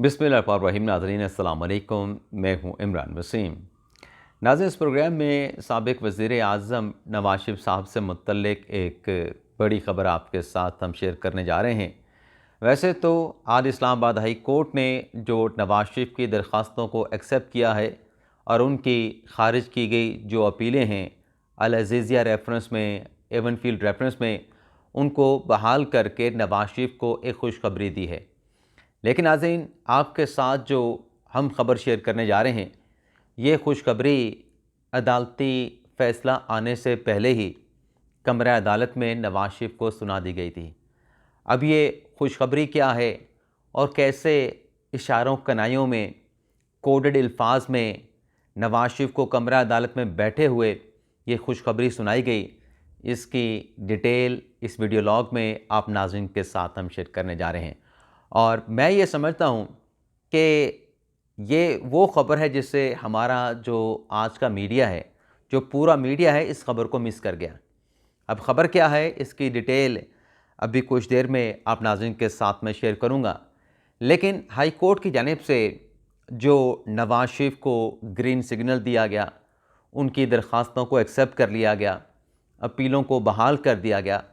बिस्मिल्लाहिर्रहमानिर्रहीम। नाज़रीन अस्सलाम वालेकुम, मैं हूँ इमरान वसीम। नाज़रीन, इस प्रोग्राम में साबिक़ वज़ीर आज़म नवाज़ शरीफ साहब से मुतल्लिक़ एक बड़ी ख़बर आपके साथ हम शेयर करने जा रहे हैं। वैसे तो आज इस्लामाबाद हाई कोर्ट ने जो नवाज़ शरीफ की दरख्वास्तों को एक्सेप्ट किया है और उनकी ख़ारिज की गई जो अपीलें हैं अल अज़ीज़िया रेफरेंस में, एवनफील्ड रेफरेंस में, उनको बहाल करके नवाज़ शरीफ को एक खुशखबरी दी है। लेकिन नाज़रीन, आपके साथ जो हम खबर शेयर करने जा रहे हैं, ये खुशखबरी अदालती फ़ैसला आने से पहले ही कमरा अदालत में नवाज़ शरीफ को सुना दी गई थी। अब ये खुशखबरी क्या है और कैसे इशारों कनाइयों में, कोडेड अल्फाज में नवाज़ शरीफ को कमरा अदालत में बैठे हुए ये खुशखबरी सुनाई गई, इसकी डिटेल इस वीडियो लॉग में आप नाज़रीन के साथ हम शेयर करने जा रहे हैं। और मैं ये समझता हूँ कि ये वो ख़बर है जिससे हमारा जो आज का मीडिया है, जो पूरा मीडिया है, इस ख़बर को मिस कर गया। अब ख़बर क्या है, इसकी डिटेल अभी कुछ देर में आप नाज़रीन के साथ मैं शेयर करूँगा। लेकिन हाई कोर्ट की जानिब से जो नवाज़ शरीफ को ग्रीन सिग्नल दिया गया, उनकी दरख्वास्तों को एक्सेप्ट कर लिया गया, अपीलों को बहाल कर दिया गया,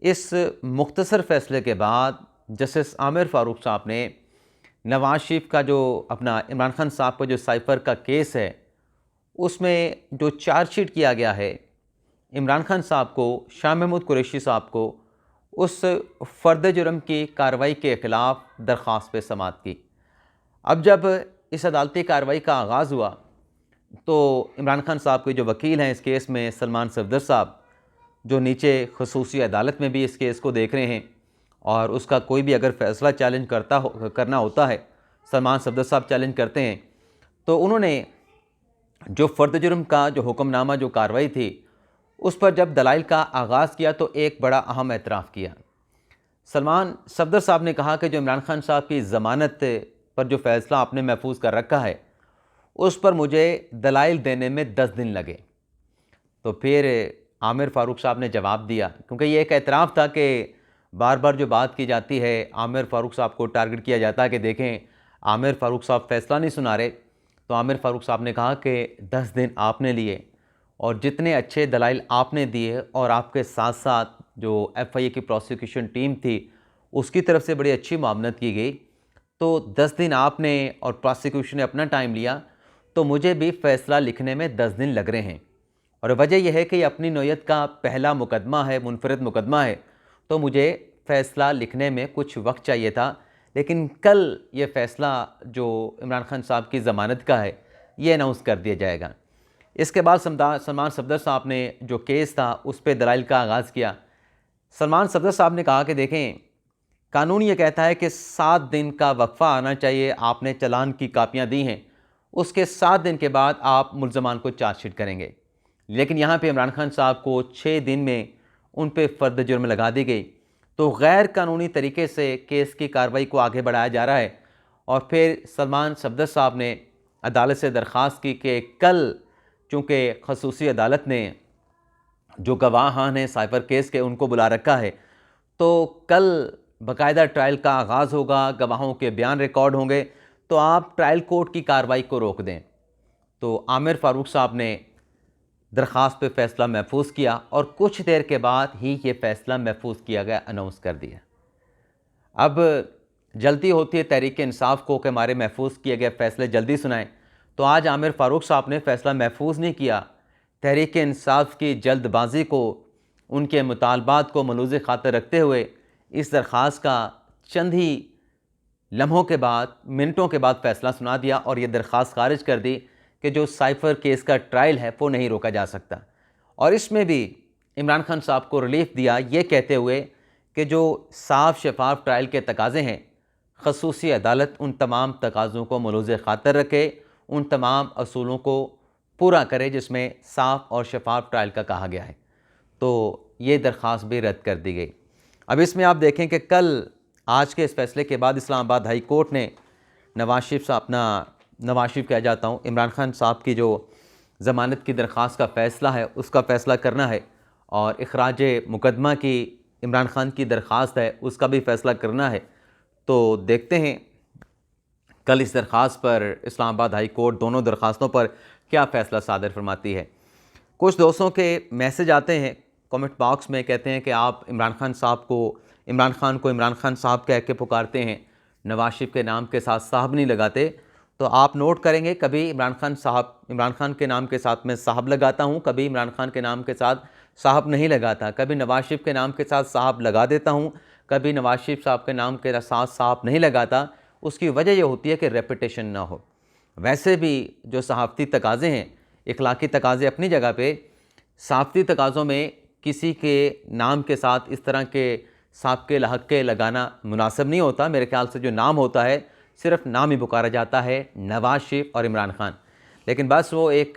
इस मुख्तसर फ़ैसले के बाद जस्टिस आमिर फ़ारूक साहब ने नवाज़ शरीफ का जो अपना इमरान खान साहब का जो साइफ़र का केस है, उसमें जो चार्जशीट किया गया है, इमरान खान साहब को, शाह महमूद कुरैशी साहब को, उस फ़र्द जुर्म की कार्रवाई के ख़िलाफ़ दरख्वास्त पे समाअत की। अब जब इस अदालती कार्रवाई का आगाज़ हुआ तो इमरान खान साहब के जो वकील हैं इस केस में, सलमान सफदर साहब, जो नीचे ख़ुसूसी अदालत में भी इस केस को देख रहे हैं और उसका कोई भी अगर फ़ैसला चैलेंज करना होता है, सलमान सफदर साहब चैलेंज करते हैं, तो उन्होंने जो फ़र्द जुर्म का जो हुक्मनामा, जो कार्रवाई थी, उस पर जब दलाइल का आगाज़ किया तो एक बड़ा अहम एतराफ़ किया। सलमान सफदर साहब ने कहा कि जो इमरान खान साहब की ज़मानत पर जो फ़ैसला आपने महफूज कर रखा है, उस पर मुझे दलाइल देने में 10 दिन लगे। तो फिर आमिर फ़ारूक साहब ने जवाब दिया, क्योंकि ये एक एतराफ़ था कि बार बार जो बात की जाती है, आमिर फ़ारूक साहब को टारगेट किया जाता है कि देखें आमिर फ़ारूक साहब फ़ैसला नहीं सुना रहे। तो आमिर फ़ारूक साहब ने कहा कि 10 दिन आपने लिए और जितने अच्छे दलाइल आपने दिए और आपके साथ साथ जो एफआईए की प्रोसिक्यूशन टीम थी, उसकी तरफ से बड़ी अच्छी मामनत की गई। तो 10 दिन आपने और प्रोसिक्यूशन ने अपना टाइम लिया, तो मुझे भी फ़ैसला लिखने में 10 दिन लग रहे हैं। और वजह यह है कि ये अपनी नौयत का पहला मुकदमा है, मुनफरिद मुकदमा है, तो मुझे फ़ैसला लिखने में कुछ वक्त चाहिए था। लेकिन कल ये फ़ैसला जो इमरान खान साहब की ज़मानत का है, ये अनाउंस कर दिया जाएगा। इसके बाद सलमान सफदर साहब ने जो केस था उस पर दलाइल का आगाज़ किया। सलमान सफदर साहब ने कहा कि देखें, कानून ये कहता है कि 7 दिन का वक्फ़ा आना चाहिए। आपने चालान की कापियाँ दी हैं, उसके 7 दिन के बाद आप मुल्ज़मान को चार्जशीट करेंगे। लेकिन यहाँ पे इमरान खान साहब को 6 दिन में उन पे फ़र्द जुर्म लगा दी गई। तो गैर कानूनी तरीके से केस की कार्रवाई को आगे बढ़ाया जा रहा है। और फिर सलमान सफदर साहब ने अदालत से दरख्वास्त की कि कल, चूँकि ख़ुसूसी अदालत ने जो गवाहान हैं साइफ़र केस के, उनको बुला रखा है, तो कल बाकायदा ट्रायल का आगाज़ होगा, गवाहों के बयान रिकॉर्ड होंगे, तो आप ट्रायल कोर्ट की कार्रवाई को रोक दें। तो आमिर फ़ारूक साहब ने दरख्वास्त पे फ़ैसला महफूज किया और कुछ देर के बाद ही ये फ़ैसला महफूज किया गया, अनाउंस कर दिया। अब जल्दी होती है तहरीक इंसाफ को कि हमारे महफूज किए गए फ़ैसले जल्दी सुनाएं, तो आज आमिर फ़ारूक साहब ने फ़ैसला महफूज नहीं किया। तहरीक इंसाफ की जल्दबाजी को, उनके मुतालबात को मलूज़ खातर रखते हुए इस दरख्वास्त का चंद ही लम्हों के बाद, मिनटों के बाद फ़ैसला सुना दिया और ये दरख्वास्त खारिज कर दी कि जो साइफ़र केस का ट्रायल है वो नहीं रोका जा सकता। और इसमें भी इमरान खान साहब को रिलीफ दिया, ये कहते हुए कि जो साफ शफाफ ट्रायल के तकाज़े हैं, ख़ुसूसी अदालत उन तमाम तकाज़ों को मलूज़ खातर रखे, उन तमाम असूलों को पूरा करे जिसमें साफ और शफाफ ट्रायल का कहा गया है। तो ये दरख्वास्त भी रद्द कर दी गई। अब इसमें आप देखें कि कल, आज के इस फ़ैसले के बाद इस्लामाबाद हाई कोर्ट ने नवाज़ शरीफ कह जाता हूँ, इमरान खान साहब की जो ज़मानत की दरख्वास्त का फ़ैसला है, उसका फ़ैसला करना है और इखराज मुकदमा की इमरान खान की दरख्वास्त है, उसका भी फ़ैसला करना है। तो देखते हैं कल इस दरख्वास्त पर इस्लामाबाद हाई कोर्ट दोनों दरख्वास्तों पर क्या फ़ैसला सादर फरमाती है। कुछ दोस्तों के मैसेज आते हैं कमेंट बॉक्स में, कहते हैं कि आप इमरान खान को इमरान खान साहब कह के पुकारते हैं, नवाज शरीफ के नाम के साथ साहब नहीं लगाते। तो आप नोट करेंगे, कभी इमरान खान के नाम के साथ मैं साहब लगाता हूँ, कभी इमरान खान के नाम के साथ साहब नहीं लगाता, कभी नवाज शरीफ के नाम के साथ साहब लगा देता हूँ, कभी नवाज शरीफ साहब के नाम के साथ साहब नहीं लगाता। उसकी वजह यह होती है कि रेपिटेशन ना हो। वैसे भी जो सहाफ़ती तकाज़े हैं, इखलाकी तकाज़े अपनी जगह पे, सहाफ़ती तकाज़ों में किसी के नाम के साथ इस तरह के साहब के लहक़ के लगाना मुनासिब नहीं होता। मेरे ख्याल से जो नाम होता है सिर्फ नाम ही पुकारा जाता है, नवाज शरीफ और इमरान खान। लेकिन बस वो एक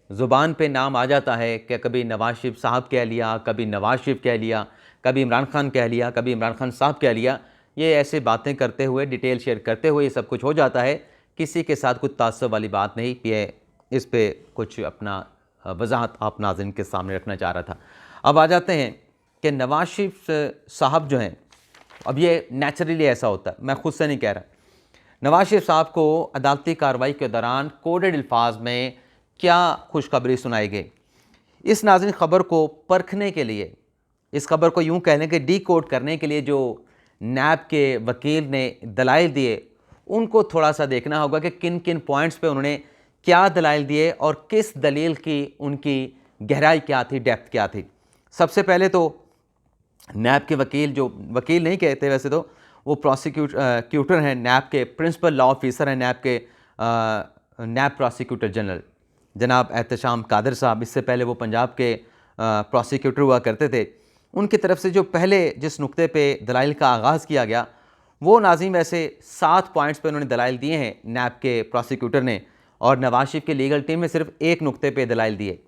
ज़ुबान पे नाम आ जाता है कि कभी नवाज शरीफ साहब कह लिया, कभी नवाज शरीफ कह लिया, कभी इमरान खान कह लिया, कभी इमरान खान साहब कह लिया। ये ऐसे बातें करते हुए, डिटेल शेयर करते हुए ये सब कुछ हो जाता है। किसी के साथ कुछ तासुब वाली बात नहीं, ये इस पे कुछ अपना वजाहत आप नाज़रीन के सामने रखना चाह रहा था। अब आ जाते हैं कि नवाज शरीफ साहब जो हैं, अब ये नेचुरली ऐसा होता है, मैं ख़ुद से नहीं कह रहा। नवाज शरीफ साहब को अदालती कार्रवाई के दौरान कोडेड अल्फाज में क्या खुशखबरी सुनाई गई, इस नाज़रीन ख़बर को परखने के लिए, इस खबर को यूँ कह लें कि डी कोड करने के लिए जो नैब के वकील ने दलाइल दिए, उनको थोड़ा सा देखना होगा कि किन किन पॉइंट्स पे उन्होंने क्या दलाइल दिए और किस दलील की उनकी गहराई क्या थी, डेप्थ क्या थी। सबसे पहले तो नैब के वकील, जो वकील नहीं कहते वैसे तो वो प्रोसिक्यूटर हैं, नैब के प्रिंसिपल लॉ ऑफिसर हैं, नैब प्रोसिक्यूटर जनरल जनाब एहतशाम कादर साहब। इससे पहले वो पंजाब के प्रोसिक्यूटर हुआ करते थे। उनकी तरफ से जो पहले जिस नुक्ते पे दलाइल का आगाज़ किया गया, वो नाज़रीन वैसे 7 पॉइंट्स पे उन्होंने दलाइल दिए हैं नैब के प्रोसिक्यूटर ने, और नवाज शरीफ की लीगल टीम ने सिर्फ एक नुक्ते पे दलाइल दिए,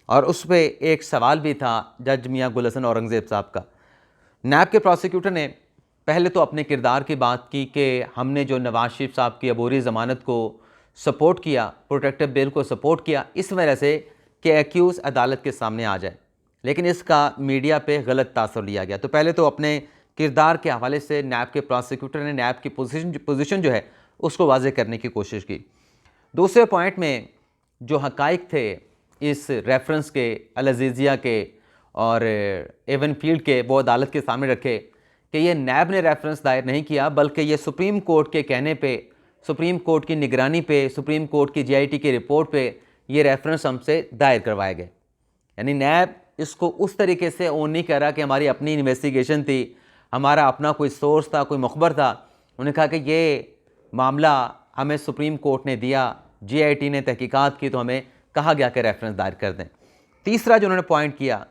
और उस पर एक सवाल भी था जज मियाँ गुल हसन औरंगज़ेब साहब का। नैब के प्रोसिक्यूटर ने पहले तो अपने किरदार की बात की कि हमने जो नवाज शरीफ साहब की अबूरी ज़मानत को सपोर्ट किया, प्रोटेक्टिव बेल को सपोर्ट किया, इस वजह से कि एक्यूज़ अदालत के सामने आ जाए, लेकिन इसका मीडिया पे गलत तासुर लिया गया। तो पहले तो अपने किरदार के हवाले से नैब के प्रोसिक्यूटर ने नैब की पोजीशन जो है उसको वाज़ेह करने की कोशिश की। दूसरे पॉइंट में जो हक़ाइक़ थे इस रेफरेंस के, अल अज़ीज़िया के और एवन फील्ड के, वो अदालत के सामने रखे कि ये नैब ने रेफरेंस दायर नहीं किया, बल्कि ये सुप्रीम कोर्ट के कहने पे, सुप्रीम कोर्ट की निगरानी पे, सुप्रीम कोर्ट की GIT की रिपोर्ट पे ये रेफरेंस हमसे दायर करवाए गए। यानी नैब इसको उस तरीके से ओन नहीं कर रहा कि हमारी अपनी इन्वेस्टिगेशन थी, हमारा अपना कोई सोर्स था, कोई मुखबर था। उन्होंने कहा कि ये मामला हमें सुप्रीम कोर्ट ने दिया, GIT ने तहकीकात की, तो हमें कहा गया कि रेफरेंस दायर कर दें। तीसरा जो उन्होंने पॉइंट किया,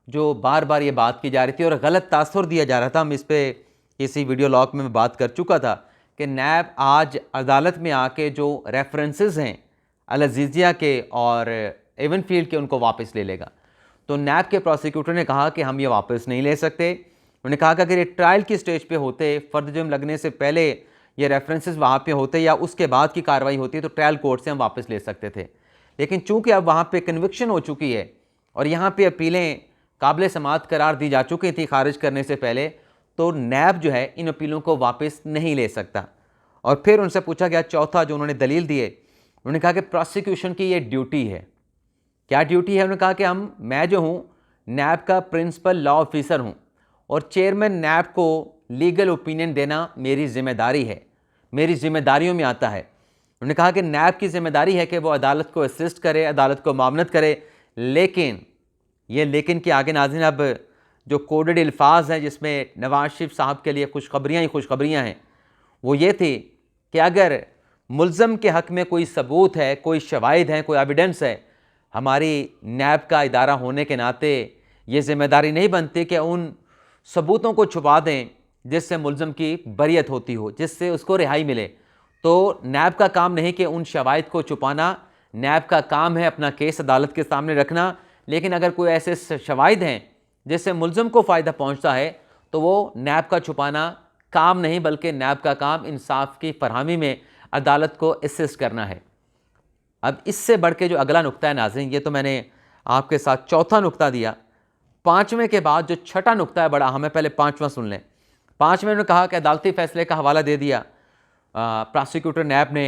जो बार बार ये बात की जा रही थी और गलत तासुर दिया जा रहा था, हम इस पर किसी वीडियो लॉग में मैं बात कर चुका था कि नैब आज अदालत में आके जो रेफरेंसेस हैं अल अज़ीज़िया के और एवन फील्ड के, उनको वापस ले लेगा। तो नैब के प्रोसिक्यूटर ने कहा कि हम ये वापस नहीं ले सकते। उन्होंने कहा कि अगर ये ट्रायल की स्टेज पे होते, फ़र्द जुर्म लगने से पहले ये रेफरेंसेस वहाँ पे होते या उसके बाद की कार्रवाई होती, तो ट्रायल कोर्ट से हम वापस ले सकते थे। लेकिन चूँकि अब वहाँ पे कन्विक्शन हो चुकी है और यहाँ पे अपीलें काबिल समाअत करार दी जा चुकी थी खारिज करने से पहले, तो नैब जो है इन अपीलों को वापस नहीं ले सकता। और फिर उनसे पूछा गया, चौथा जो उन्होंने दलील दिए, उन्होंने कहा कि प्रोसिक्यूशन की ये ड्यूटी है। क्या ड्यूटी है? उन्होंने कहा कि मैं जो हूँ नैब का प्रिंसिपल लॉ ऑफिसर हूँ और चेयरमैन नैब को लीगल ओपिनियन देना मेरी ज़िम्मेदारी है, मेरी ज़िम्मेदारियों में आता है। उन्होंने कहा कि नैब की ज़िम्मेदारी है कि वो अदालत को असिस्ट करे, अदालत को मामनत करे, लेकिन ये लेकिन के आगे नाज़रीन अब जो कोडेड अल्फाज हैं जिसमें नवाज शरीफ साहब के लिए खुशखबरियाँ ही खुशखबरियाँ हैं, वो ये थी कि अगर मुल्ज़म के हक़ में कोई सबूत है, कोई शवाहिद हैं, कोई एविडेंस है, हमारी नैब का इदारा होने के नाते ये ज़िम्मेदारी नहीं बनती कि उन सबूतों को छुपा दें जिससे मुल्ज़म की बरियत होती हो, जिससे उसको रिहाई मिले। तो नैब का काम नहीं कि उन शवाहिद को छुपाना, नैब का काम है अपना केस अदालत के सामने रखना। लेकिन अगर कोई ऐसे शवाहिद हैं जिससे मुल्ज़म को फ़ायदा पहुंचता है, तो वो नैब का छुपाना काम नहीं, बल्कि नैब का काम इंसाफ की फरहमी में अदालत को असिस्ट करना है। अब इससे बढ़ के जो अगला नुक्ता है नाज़रीन, ये तो मैंने आपके साथ चौथा नुक्ता दिया। पाँचवें के बाद जो छठा नुक्ता है बड़ा अहम है, पहले पाँचवां सुन लें। पाँचवें ने कहा कि अदालती फ़ैसले का हवाला दे दिया प्रोसिक्यूटर नैब ने,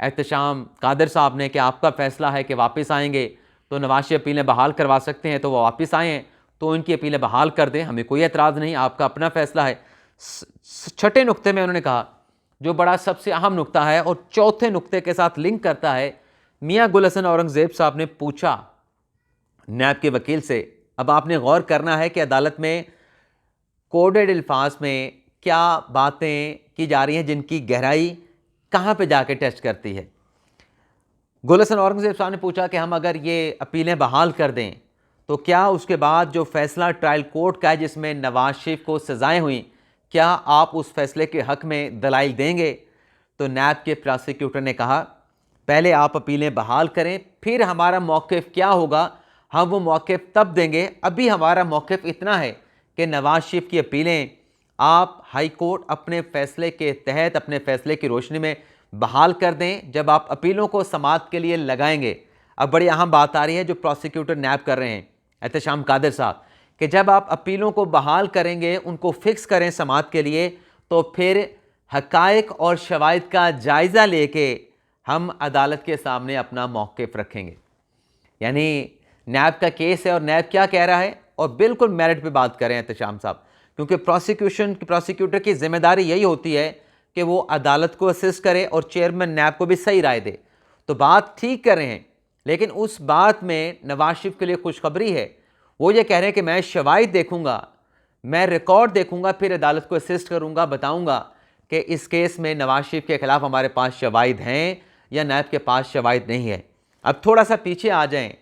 एहतशाम कादिर साहब ने, कि आपका फ़ैसला है कि वापस आएंगे तो नवाज़ शरीफ अपीलें बहाल करवा सकते हैं, तो वो वापस आएँ तो उनकी अपीलें बहाल कर दें, हमें कोई एतराज़ नहीं, आपका अपना फ़ैसला है। छठे नुक्ते में उन्होंने कहा, जो बड़ा सबसे अहम नुक्ता है और चौथे नुक्ते के साथ लिंक करता है, मियाँ गुल हसन औरंगज़ेब साहब ने पूछा नैब के वकील से, अब आपने गौर करना है कि अदालत में कोडेड अल्फाज में क्या बातें की जा रही हैं जिनकी गहराई कहाँ पे जाके टेस्ट करती है। गुल हसन औरंगज़ेब साहब ने पूछा कि हम अगर ये अपीलें बहाल कर दें तो क्या उसके बाद जो फैसला ट्रायल कोर्ट का है जिसमें नवाज शरीफ को सज़ाएं हुई, क्या आप उस फैसले के हक़ में दलाइल देंगे? तो नैब के प्रोसिक्यूटर ने कहा, पहले आप अपीलें बहाल करें, फिर हमारा मौक़िफ़ क्या होगा हम वो मौक़िफ़ तब देंगे। अभी हमारा मौक़िफ़ इतना है कि नवाज शरीफ की अपीलें आप हाई कोर्ट अपने फ़ैसले के तहत, अपने फ़ैसले की रोशनी में बहाल कर दें जब आप अपीलों को समाअत के लिए लगाएंगे। अब बड़ी अहम बात आ रही है जो प्रोसिक्यूटर नैब कर रहे हैं, एहतशाम कादिर साहब, कि जब आप अपीलों को बहाल करेंगे, उनको फ़िक्स करें समाअत के लिए, तो फिर हक़ाइक़ और शवाहिद का जायज़ा लेके हम अदालत के सामने अपना मौक़िफ़ रखेंगे। यानी नैब का केस है और नैब क्या कह रहा है, और बिल्कुल मेरिट पे बात करें एहतशाम साहब, क्योंकि प्रोसिक्यूटर की ज़िम्मेदारी यही होती है कि वो अदालत को असिस्ट करे और चेयरमैन नैब को भी सही राय दे। तो बात ठीक कर रहे हैं, लेकिन उस बात में नवाज शरीफ के लिए खुशखबरी है। वो ये कह रहे हैं कि मैं शवाहिद देखूंगा, मैं रिकॉर्ड देखूंगा, फिर अदालत को असिस्ट करूंगा, बताऊंगा कि इस केस में नवाज शरीफ के खिलाफ हमारे पास शवाहिद हैं या नैब के पास शवाहिद नहीं है। अब थोड़ा सा पीछे आ जाएं,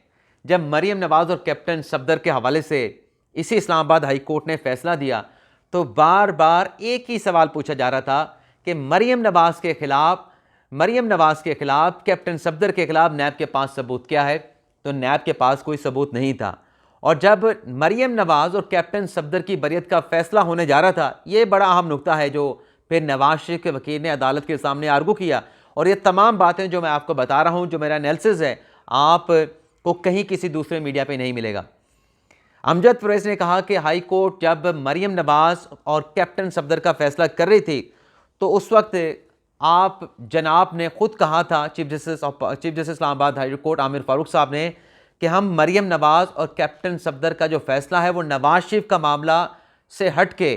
जब मरीम नवाज़ और कैप्टन सफदर के हवाले से इसी इस्लामाबाद हाई कोर्ट ने फैसला दिया, तो बार बार एक ही सवाल पूछा जा रहा था कि मरीम नवाज़ के खिलाफ, कैप्टन सफदर के खिलाफ नैब के पास सबूत क्या है? तो नैब के पास कोई सबूत नहीं था। और जब मरीम नवाज़ और कैप्टन सफदर की बरियत का फैसला होने जा रहा था, ये बड़ा अहम नुक्ता है जो फिर नवाज शरीफ के वकील ने अदालत के सामने आर्गू किया। और ये तमाम बातें जो मैं आपको बता रहा हूँ, जो मेरा एनालिसिस है, आपको कहीं किसी दूसरे मीडिया पे नहीं मिलेगा। अमजद परवेज़ ने कहा कि हाई कोर्ट जब मरीम नवाज़ और कैप्टन सफदर का फैसला कर रही थी, तो उस वक्त आप जनाब ने खुद कहा था, chief justice Islamabad high court Aamir Farooq साहब ने, कि हम मरीम नवाज़ और कैप्टन सफदर का जो फैसला है वो नवाज शरीफ का मामला से हट के,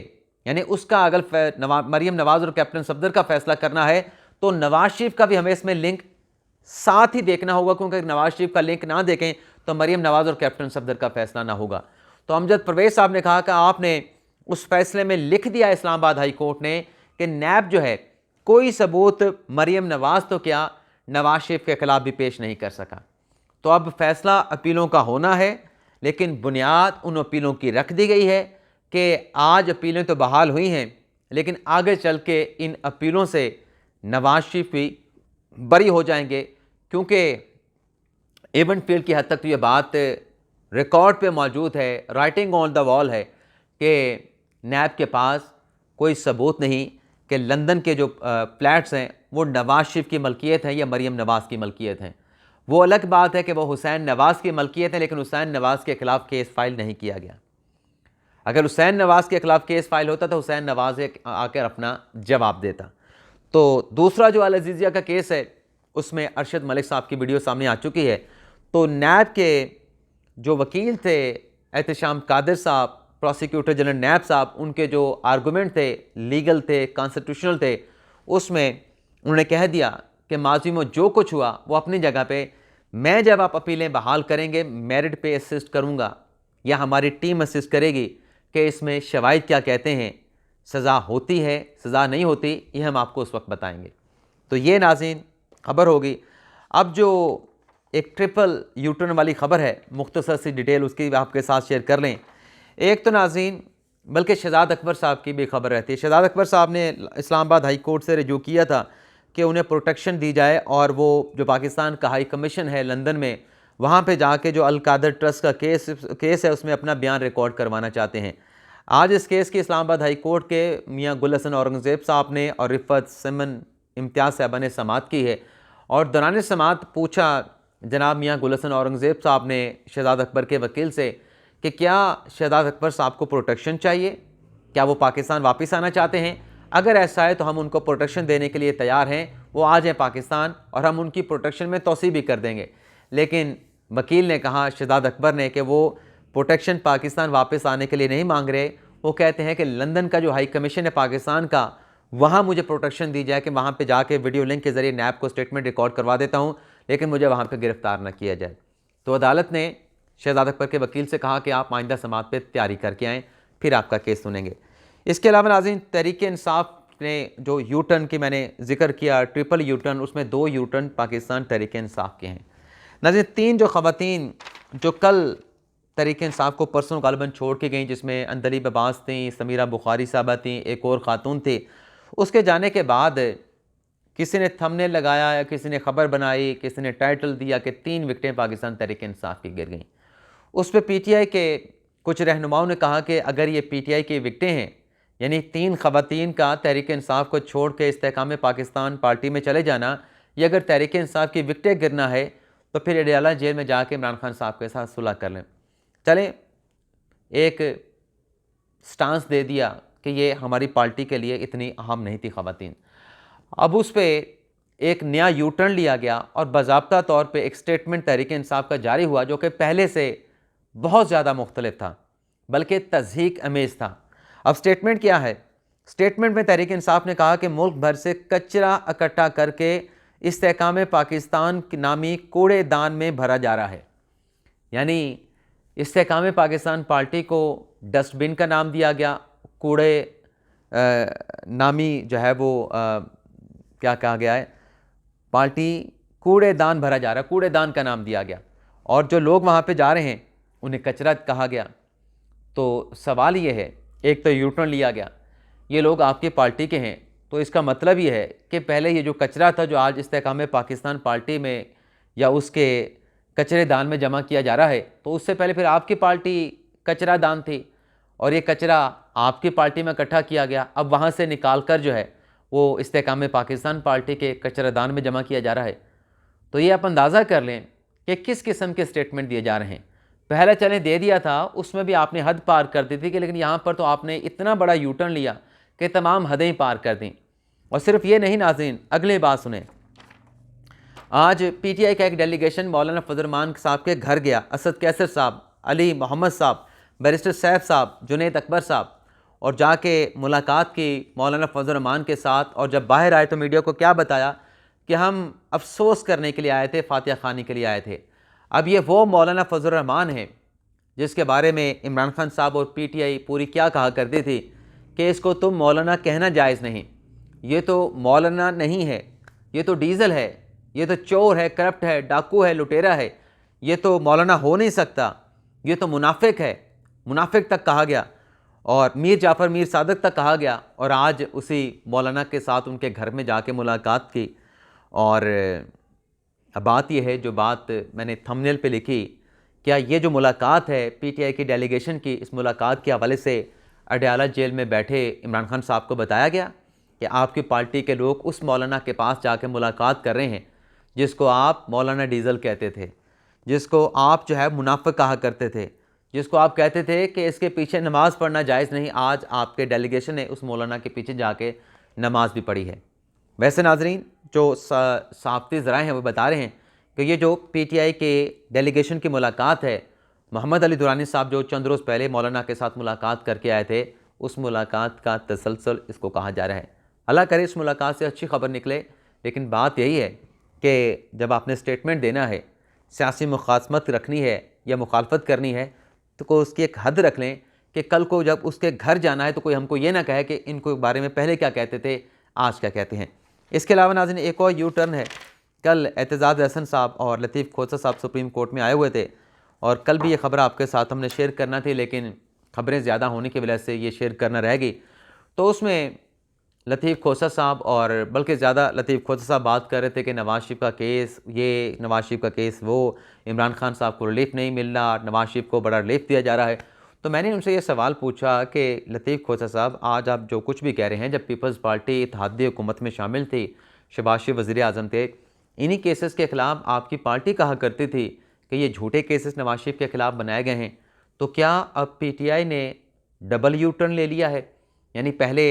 यानी उसका अगर मरीम नवाज़ और कैप्टन सफदर का फैसला करना है तो नवाज शरीफ का भी हमें इसमें लिंक साथ ही देखना होगा, क्योंकि नवाज शरीफ का लिंक ना देखें तो मरीम नवाज़ और कैप्टन सफदर का फैसला ना होगा। तो अमजद परवेज़ साहब ने कहा कि आपने उस फैसले में लिख दिया इस्लामाबाद हाई कोर्ट ने कि नैब जो है कोई सबूत मरीम नवाज़ तो क्या नवाज शरीफ के खिलाफ भी पेश नहीं कर सका। तो अब फैसला अपीलों का होना है, लेकिन बुनियाद उन अपीलों की रख दी गई है कि आज अपीलें तो बहाल हुई हैं, लेकिन आगे चल के इन अपीलों से नवाज शरीफ भी बरी हो जाएंगे, क्योंकि एवन फील्ड की हद तक तो ये बात रिकॉर्ड पे मौजूद है, राइटिंग ऑन द वॉल है कि नैब के पास कोई सबूत नहीं कि लंदन के जो फ्लैट्स हैं वो नवाज शरीफ की मलकियत हैं या मरीम नवाज़ की मलकियत हैं। वो अलग बात है कि वो हुसैन नवाज़ की मलकियत है, लेकिन हुसैन नवाज़ के ख़िलाफ़ केस फाइल नहीं किया गया। अगर हुसैन नवाज़ के ख़िलाफ़ केस फाइल होता तो हुसैन नवाज़ आकर अपना जवाब देता। तो दूसरा जो अल अज़ीज़िया का केस है, उसमें अरशद मलिक साहब की वीडियो सामने आ चुकी है। तो नैब के जो वकील थे एहतशाम कादिर साहब, प्रोसिक्यूटर जनरल नैब साहब, उनके जो आर्गूमेंट थे, लीगल थे, कॉन्स्टिट्यूशनल थे, उसमें उन्होंने कह दिया कि माजी में जो कुछ हुआ वो अपनी जगह पे, मैं जब आप अपीलें बहाल करेंगे मेरिट पे असिस्ट करूँगा या हमारी टीम असिस्ट करेगी कि इसमें शवाहिद क्या कहते हैं, सज़ा होती है, सज़ा नहीं होती, ये हम आपको उस वक्त बताएंगे। तो ये नाज़रीन खबर होगी। अब जो एक ट्रिपल यूटर्न वाली ख़बर है, मुख्तसर सी डिटेल उसकी आपके साथ शेयर कर लें। एक तो नाज़रीन बल्कि शहजाद अकबर साहब की भी खबर रहती है। शहजाद अकबर साहब ने इस्लामाबाद हाई कोर्ट से रिजू किया था कि उन्हें प्रोटेक्शन दी जाए, और वो जो पाकिस्तान का हाई कमीशन है लंदन में, वहाँ पे जाके जो अल कादर ट्रस्ट का केस है उसमें अपना बयान रिकॉर्ड करवाना चाहते हैं। आज इस केस की इस्लामाबाद हाई कोर्ट के मियाँ गुल हसन औरंगज़ेब साहब ने और रिफ़त सिमन इम्तियाज़ साहबा ने समाअत की है, और दौरान समाअत पूछा जनाब मियाँ गुल हसन औरंगज़ेब साहब ने शहजाद अकबर के वकील से कि क्या शहजाद अकबर साहब को प्रोटेक्शन चाहिए, क्या वो पाकिस्तान वापस आना चाहते हैं। अगर ऐसा है तो हम उनको प्रोटेक्शन देने के लिए तैयार हैं, वो आ जाएँ पाकिस्तान और हम उनकी प्रोटेक्शन में तोसी भी कर देंगे। लेकिन वकील ने कहा, शहजाद अकबर ने, कि वो प्रोटेक्शन पाकिस्तान वापस आने के लिए नहीं मांग रहे। वो कहते हैं कि लंदन का जो हाई कमीशन है पाकिस्तान का, वहाँ मुझे प्रोटेक्शन दी जाए कि वहाँ पे जाके वीडियो लिंक के ज़रिए नैब को स्टेटमेंट रिकॉर्ड करवा देता हूँ, लेकिन मुझे वहाँ पे गिरफ़्तार न किया जाए। तो अदालत ने शहजाद अकबर के वकील से कहा कि आप आइंदा समात पे तैयारी करके आएँ, फिर आपका केस सुनेंगे। इसके अलावा नाज़रीन, तहरीक इंसाफ ने जो यू टर्न की मैंने जिक्र किया, ट्रिपल यू टर्न, उसमें 2 यू टर्न पाकिस्तान तहरीक इंसाफ के हैं। नाज़रीन, 3 जो ख़वातीन जो कल तहरीक इंसाफ को परसों गालिबन छोड़ के गई, जिसमें अंदलीब अब्बास थी, समीरा बुखारी साहबा थी, एक और ख़ातून थी, उसके जाने के बाद किसी ने थंबनेल लगाया या किसी ने खबर बनाई, किसी ने टाइटल दिया कि 3 विकटें पाकिस्तान तहरीक इंसाफ की गिर गईं। उस पर PTI के कुछ रहनुमाओं ने कहा कि अगर ये PTI की विकटें हैं, यानी 3 ख़वातीन का तहरीक इंसाफ को छोड़ के इस्तेहकाम पाकिस्तान पार्टी में चले जाना, या अगर तहरीक इंसाफ की विकटें गिरना है तो फिर अडयाला जेल में जाके इमरान खान साहब के साथ सुलह कर लें। चलें, एक स्टांस दे दिया कि ये हमारी पार्टी के लिए इतनी अहम नहीं थी ख़वातीन। अब उस पर एक नया यू टर्न लिया गया और बाज़ाब्ता तौर पे एक स्टेटमेंट तहरीक इंसाफ का जारी हुआ, जो कि पहले से बहुत ज़्यादा मुख्तलिफ था, बल्कि तज़हीक अमेज़ था। अब स्टेटमेंट क्या है? स्टेटमेंट में तहरीक इंसाफ ने कहा कि मुल्क भर से कचरा इकट्ठा करके इस्तेहकाम पाकिस्तान की नामी कूड़ेदान में भरा जा रहा है। यानी इस्तेहकाम पाकिस्तान पार्टी को डस्टबिन का नाम दिया गया, कूड़े नामी जो है वो क्या कहा गया है, पार्टी कूड़ेदान भरा जा रहा है, कूड़ेदान का नाम दिया गया, और जो लोग वहाँ पे जा रहे हैं उन्हें कचरा कहा गया। तो सवाल ये है, एक तो यू टर्न लिया गया, ये लोग आपकी पार्टी के हैं, तो इसका मतलब ये है कि पहले ये जो कचरा था जो आज इस्तेहकाम पाकिस्तान पार्टी में या उसके कचरेदान में जमा किया जा रहा है, तो उससे पहले फिर आपकी पार्टी कचरा दान थी और ये कचरा आपकी पार्टी में इकट्ठा किया गया, अब वहाँ से निकाल कर जो है वो इस्तेहकाम पाकिस्तान पार्टी के कचरादान में जमा किया जा रहा है। तो ये आप अंदाज़ा कर लें कि किस किस्म के स्टेटमेंट दिए जा रहे हैं। पहले चलें दे दिया था, उसमें भी आपने हद पार कर दी थी कि, लेकिन यहाँ पर तो आपने इतना बड़ा यू टर्न लिया कि तमाम हदें पार कर दी। और सिर्फ ये नहीं नाज़रीन, अगले बात सुने। आज PTI का एक डेलीगेशन मौलाना फजल रहमान साहब के घर गया, असद कैसर साहब, अली मोहम्मद साहब, बैरिस्टर सैफ साहब, जुनैद अकबर साहब, और जाके मुलाकात की मौलाना फजल रहमान के साथ। और जब बाहर आए तो मीडिया को क्या बताया कि हम अफसोस करने के लिए आए थे, फातिहा खानी के लिए आए थे। अब ये वो मौलाना फजल रहमान है जिसके बारे में इमरान खान साहब और PTI पूरी क्या कहा करती थी कि इसको तुम मौलाना कहना जायज़ नहीं, ये तो मौलाना नहीं है, ये तो डीज़ल है, ये तो चोर है, करप्ट है, डाकू है, लुटेरा है, ये तो मौलाना हो नहीं सकता, ये तो मुनाफिक है। मुनाफिक तक कहा गया और मीर जाफ़र मीर सादक तक कहा गया। और आज उसी मौलाना के साथ उनके घर में जाके मुलाकात की। और अब बात यह है, जो बात मैंने थंबनेल पे लिखी, क्या ये जो मुलाकात है PTI की डेलीगेशन की, इस मुलाकात के हवाले से अडयाला जेल में बैठे इमरान खान साहब को बताया गया कि आपकी पार्टी के लोग उस मौलाना के पास जाके मुलाकात कर रहे हैं जिसको आप मौलाना डीज़ल कहते थे, जिसको आप जो है मुनाफिक कहा करते थे, जिसको आप कहते थे कि इसके पीछे नमाज़ पढ़ना जायज़ नहीं। आज आपके डेलीगेशन ने उस मौलाना के पीछे जाके नमाज भी पढ़ी है। वैसे नाजरीन, जो सहाफ़ती ज़राए हैं वो बता रहे हैं कि ये जो PTI के डेलीगेशन की मुलाकात है, मोहम्मद अली दुरानी साहब जो चंद रोज़ पहले मौलाना के साथ मुलाकात करके आए थे, उस मुलाकात का तसलसल इसको कहा जा रहा है। अल्लाह करे इस मुलाकात से अच्छी खबर निकले। लेकिन बात यही है कि जब आपने स्टेटमेंट देना है, सियासी मुखासमत रखनी है या मुखालफत करनी है, तो कोई उसकी एक हद रख लें कि कल को जब उसके घर जाना है तो कोई हमको ये ना कहे कि इनको बारे में पहले क्या कहते थे, आज क्या कहते हैं। इसके अलावा नाज़रीन, एक और यू टर्न है। कल एतजाज़ हसन साहब और लतीफ़ खोसा साहब सुप्रीम कोर्ट में आए हुए थे और कल भी ये ख़बर आपके साथ हमने शेयर करना थी, लेकिन ख़बरें ज़्यादा होने की वजह से ये शेयर करना रह गई। तो उसमें लतीफ़ खोसा साहब, और बल्कि ज़्यादा लतीफ़ खोसा साहब बात कर रहे थे कि नवाज़ शरीफ का केस ये, नवाज़ शरीफ का केस वो, इमरान खान साहब को रिलीफ नहीं मिल रहा, नवाज़ शरीफ को बड़ा रिलीफ दिया जा रहा है। तो मैंने उनसे ये सवाल पूछा कि लतीफ़ खोसा साहब, आज आप जो कुछ भी कह रहे हैं, जब पीपल्स पार्टी इत्तेहादी हुकूमत में शामिल थी, शहबाज शरीफ वज़ीर आज़म थे, इन्हीं केसेस के ख़िलाफ़ आपकी पार्टी कहा करती थी कि ये झूठे केसेस नवाज़ शरीफ के ख़िलाफ़ बनाए गए हैं। तो क्या अब PTI ने डबल यू टर्न ले लिया है? यानी पहले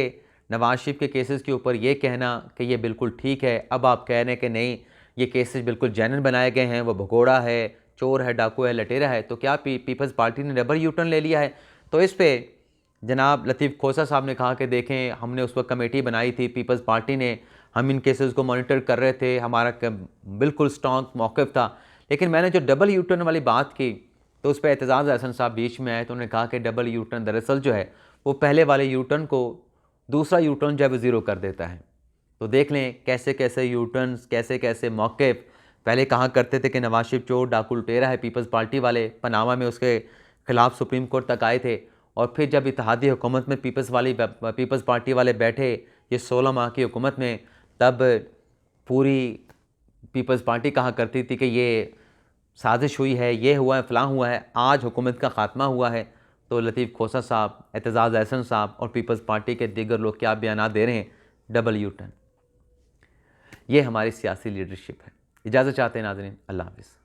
नवाज शरीफ के केसेस के ऊपर ये कहना कि ये बिल्कुल ठीक है, अब आप कह रहे हैं कि नहीं ये केसेस बिल्कुल जेन्युइन बनाए गए हैं, वो भगोड़ा है, चोर है, डाकू है, लटेरा है, तो क्या पीपल्स पार्टी ने डबल यू टर्न ले लिया है? तो इस पे जनाब लतीफ़ खोसा साहब ने कहा कि देखें, हमने उस वक्त कमेटी बनाई थी पीपल्स पार्टी ने, हम इन केसेस को मॉनिटर कर रहे थे, हमारा बिल्कुल स्ट्रॉन्ग मौक़िफ़ था। लेकिन मैंने जो डबल यू टर्न वाली बात की तो उस पर एतजाज़ अहसन साहब बीच में आए, तो उन्होंने कहा कि डबल यू टर्न दरअसल जो है वो पहले वाले यू टर्न को दूसरा यू टर्न जो है वो ज़ीरो कर देता है। तो देख लें कैसे कैसे यू टर्न्स, कैसे कैसे मौक़िफ़। पहले कहा करते थे कि नवाज शरीफ चोर डाकू लुटेरा है, पीपल्स पार्टी वाले पनामा में उसके ख़िलाफ़ सुप्रीम कोर्ट तक आए थे, और फिर जब इत्तेहादी हुकूमत में पीपल्स पार्टी वाले बैठे ये 16 माह की हुकूमत में, तब पूरी पीपल्स पार्टी कहा करती थी कि ये साजिश हुई है, ये हुआ है, फ़लाँ हुआ है। आज हुकूमत का ख़ात्मा हुआ है तो लतीफ़ खोसा साहब, एतजाज़ अहसन साहब और पीपल्स पार्टी के दीगर लोग क्या बयान दे रहे हैं, डबल यू टर्न। ये हमारी सियासी लीडरशिप है। इजाज़त चाहते हैं नाज़रीन, अल्लाह हाफ़िज़।